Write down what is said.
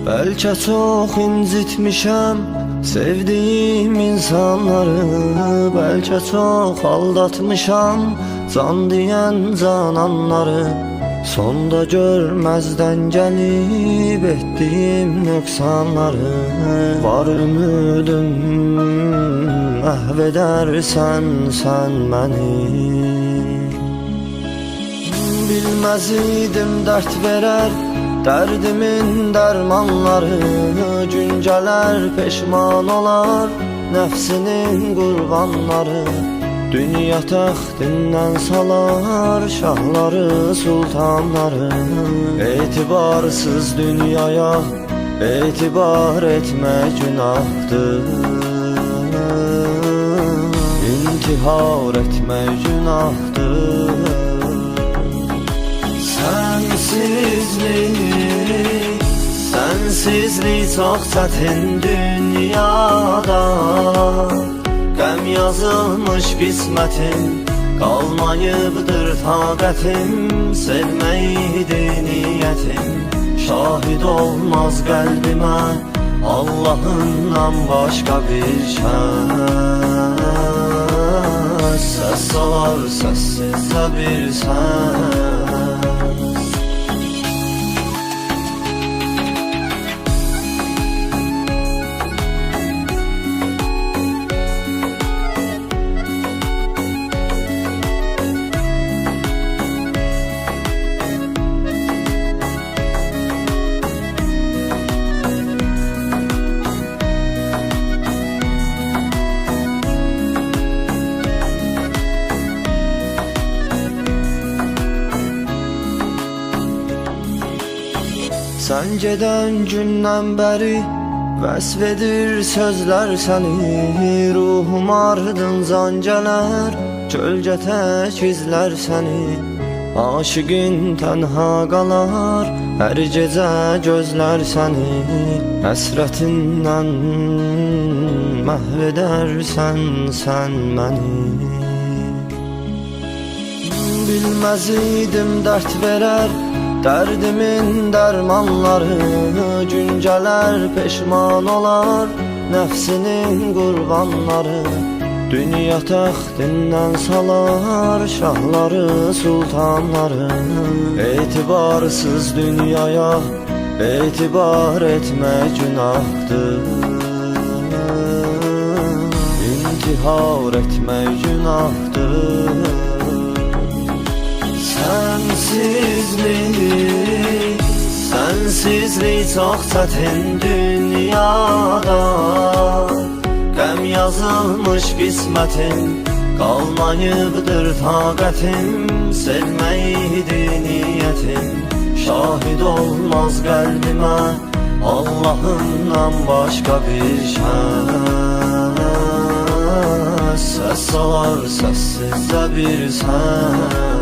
Belki çok incitmişəm sevdiğim insanları, belki çok aldatmışam can diyen cananları. Sonda görmezden gelip ettiğim nöksanları, var ümidin mahvedersen sen beni. Bilmez idim dert verer derdimin dermanları, günceler peşman olar nefsinin kurbanları. Dünya taxtindən salar şahları sultanları. Etibarsız dünyaya etibar etmek günahdır, İntihar etmek günahdır. Sensizlik çok çətin dünyada, qəm yazılmış qismətim, qalmayıbdır taqətim, sevməkdir niyyətim. Şahid olmaz qəlbimə Allah'ından başqa bir kəs, səs salar səssizcə bir səs. Sen geden gündən bəri vəsf edir sözlər səni, ruhum ardıncan gələr kölgə tək izlər səni. Aşıqın tənha qalar hər gecə gözlər səni, həsrətindən məhv edərsən sən məni. Bilməz idim dert verər derdimin dermanları, günceler peşman olar nefsinin kurbanları. Dünya taxtindən salar şahları sultanları. Etibarsız dünyaya etibar etmek günahdır, İntihar etmek günahdır. Sensizlik çok çətin dünyada, qəm yazılmış qismətim, qalmayıbdır taqətim, sevməkdir niyyətim. Şahid olmaz qəlbimə Allah'ından başqa bir kəs, səs salar səssizcə bir səs.